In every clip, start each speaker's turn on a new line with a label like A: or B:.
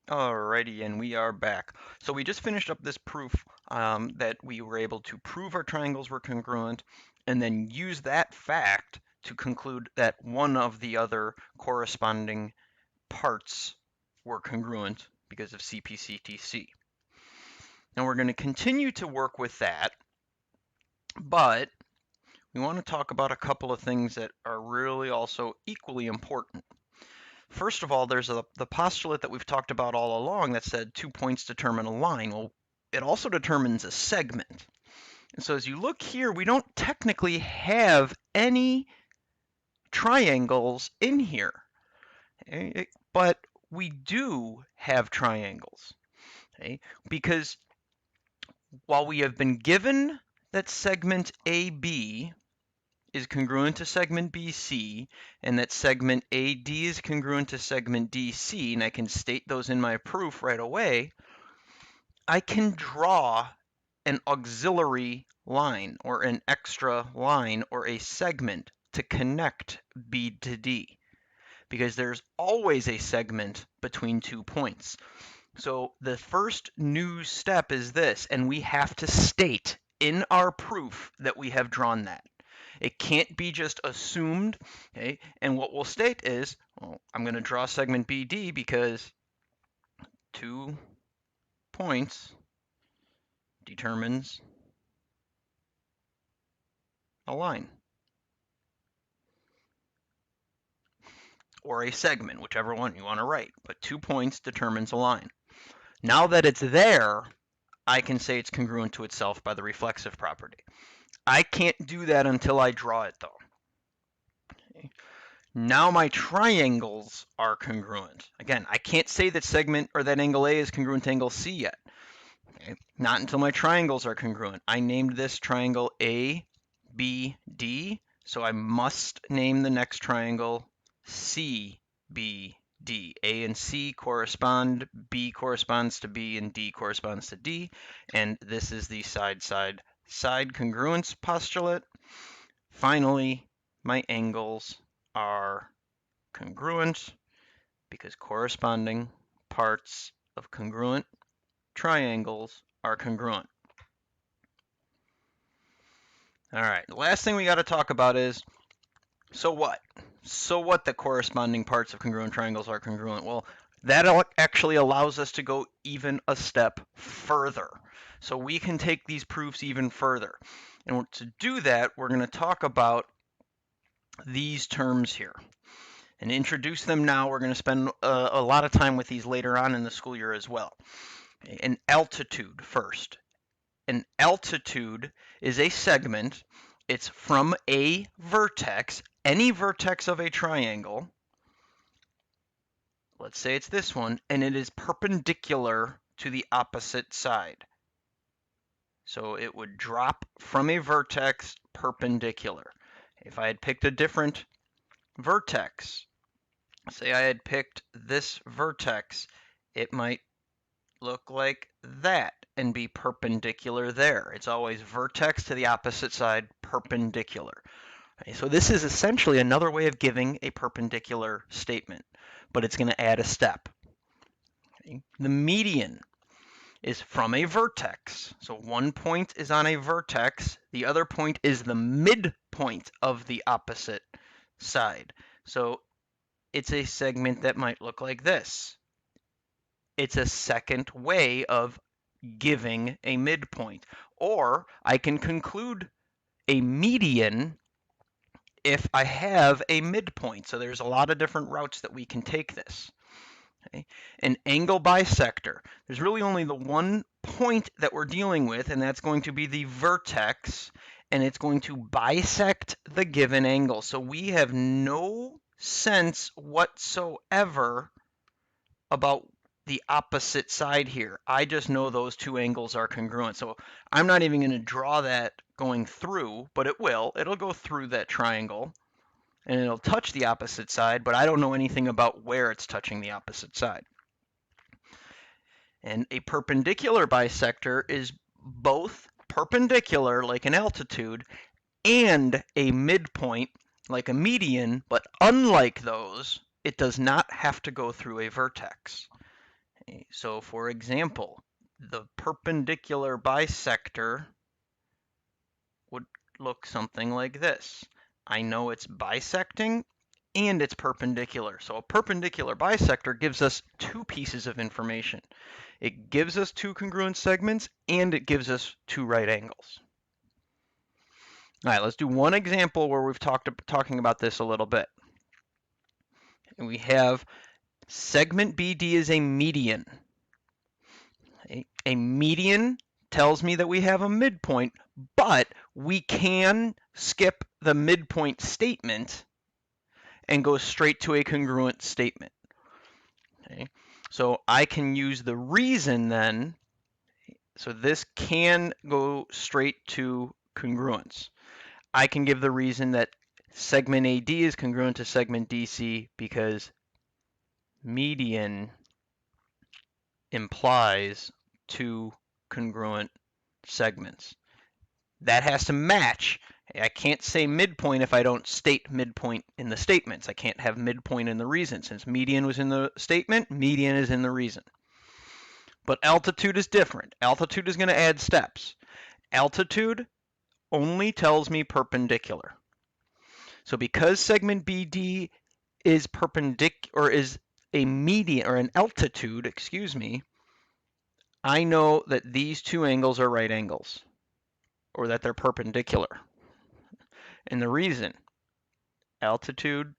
A: Alrighty, and we are back. So we just finished up this proof that we were able to prove our triangles were congruent and then use that fact to conclude that one of the other corresponding parts were congruent because of CPCTC. Now we're going to continue to work with that, but we want to talk about a couple of things that are really also equally important. First of all, there's the postulate that we've talked about all along that said 2 points determine a line. Well, it also determines a segment. And so as you look here, we don't technically have any triangles in here, okay? But we do have triangles, okay? Because while we have been given that segment AB is congruent to segment BC, and that segment AD is congruent to segment DC, and I can state those in my proof right away, I can draw an auxiliary line or an extra line or a segment to connect B to D, because there's always a segment between 2 points. So the first new step is this, and we have to state in our proof that we have drawn that. It can't be just assumed, okay? And what we'll state is, well, I'm going to draw segment BD because 2 points determines a line or a segment, whichever one you want to write, but 2 points determines a line. Now that it's there, I can say it's congruent to itself by the reflexive property. I can't do that until I draw it, though. Okay. Now my triangles are congruent. Again, I can't say that segment or that angle A is congruent to angle C yet. Okay. Not until my triangles are congruent. I named this triangle A, B, D, so I must name the next triangle C, B, D. A and C correspond, B corresponds to B, and D corresponds to D. And this is the side-side congruence postulate. Finally, my angles are congruent because corresponding parts of congruent triangles are congruent. All right, the last thing we got to talk about is, so what? So what the corresponding parts of congruent triangles are congruent? Well, that actually allows us to go even a step further. So we can take these proofs even further. And to do that, we're going to talk about these terms here and introduce them now. We're going to spend a lot of time with these later on in the school year as well. An altitude first. An altitude is a segment. It's from a vertex, any vertex of a triangle. Let's say it's this one, and it is perpendicular to the opposite side. So it would drop from a vertex perpendicular. If I had picked a different vertex, say I had picked this vertex, it might look like that and be perpendicular there. It's always vertex to the opposite side perpendicular. Okay, so this is essentially another way of giving a perpendicular statement, but it's going to add a step. Okay. The median is from a vertex. So one point is on a vertex. The other point is the midpoint of the opposite side. So it's a segment that might look like this. It's a second way of giving a midpoint. Or I can conclude a median if I have a midpoint. So there's a lot of different routes that we can take this. Okay. An angle bisector. There's really only the one point that we're dealing with, and that's going to be the vertex, and it's going to bisect the given angle. So we have no sense whatsoever about the opposite side here. I just know those two angles are congruent. So I'm not even going to draw that going through, but it will. It'll go through that triangle and it'll touch the opposite side, but I don't know anything about where it's touching the opposite side. And a perpendicular bisector is both perpendicular, like an altitude, and a midpoint, like a median, but unlike those, it does not have to go through a vertex. So for example, the perpendicular bisector would look something like this. I know it's bisecting and it's perpendicular. So a perpendicular bisector gives us two pieces of information. It gives us two congruent segments and it gives us two right angles. All right, let's do one example where we've talking about this a little bit. And we have segment BD is a median. A median tells me that we have a midpoint, but we can skip the midpoint statement and go straight to a congruent statement. Okay? So I can use the reason then, so this can go straight to congruence. I can give the reason that segment AD is congruent to segment DC because median implies two congruent segments. That has to match. I can't say midpoint if I don't state midpoint in the statements. I can't have midpoint in the reason. Since median was in the statement, median is in the reason. But altitude is different. Altitude is going to add steps. Altitude only tells me perpendicular. So because segment BD is perpendicular, or is a median, or an altitude, excuse me, I know that these two angles are right angles, or that they're perpendicular. And the reason, altitude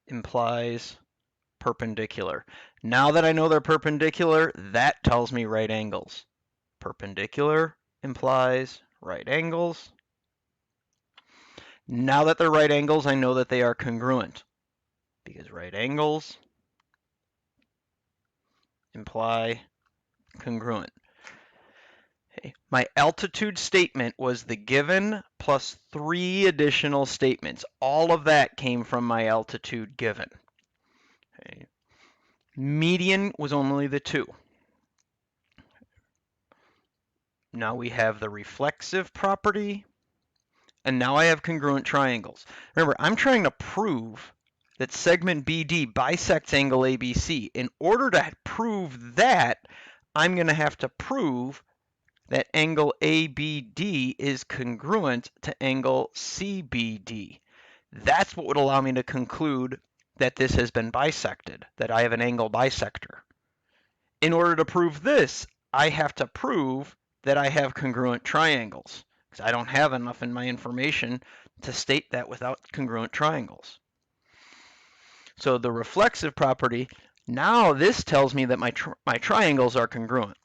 A: implies perpendicular. Now that I know they're perpendicular, that tells me right angles. Perpendicular implies right angles. Now that they're right angles, I know that they are congruent because right angles imply congruent. Okay. My altitude statement was the given plus 3 additional statements. All of that came from my altitude given. Okay. Median was only the 2. Now we have the reflexive property, and now I have congruent triangles. Remember, I'm trying to prove that segment BD bisects angle ABC. In order to prove that, I'm going to have to prove that angle ABD is congruent to angle CBD. That's what would allow me to conclude that this has been bisected, that I have an angle bisector. In order to prove this, I have to prove that I have congruent triangles, because I don't have enough in my information to state that without congruent triangles. So the reflexive property, now this tells me that my triangles are congruent.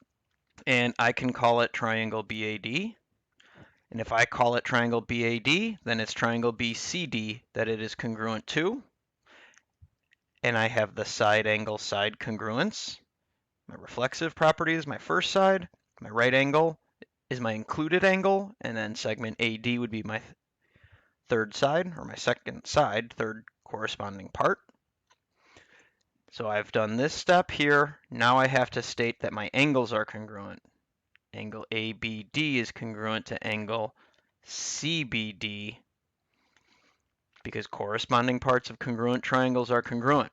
A: And I can call it triangle BAD. And if I call it triangle BAD, then it's triangle BCD that it is congruent to. And I have the side angle side congruence. My reflexive property is my first side. My right angle is my included angle. And then segment AD would be my third side, or my second side, third corresponding part. So I've done this step here. Now I have to state that my angles are congruent. Angle ABD is congruent to angle CBD because corresponding parts of congruent triangles are congruent.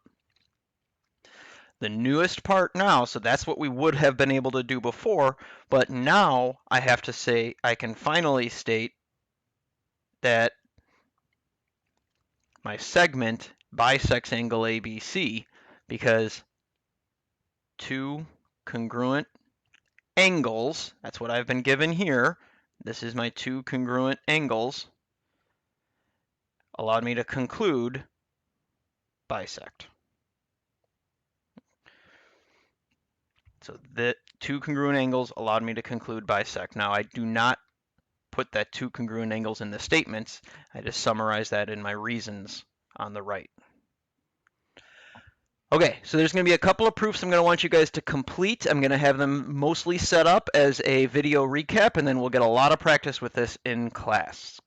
A: The newest part now, so that's what we would have been able to do before, but now I have to say, I can finally state that my segment bisects angle ABC because two congruent angles, that's what I've been given here, this is my two congruent angles, allowed me to conclude bisect. So the two congruent angles allowed me to conclude bisect. Now I do not put that two congruent angles in the statements, I just summarize that in my reasons on the right. Okay, so there's going to be a couple of proofs I'm going to want you guys to complete. I'm going to have them mostly set up as a video recap, and then we'll get a lot of practice with this in class.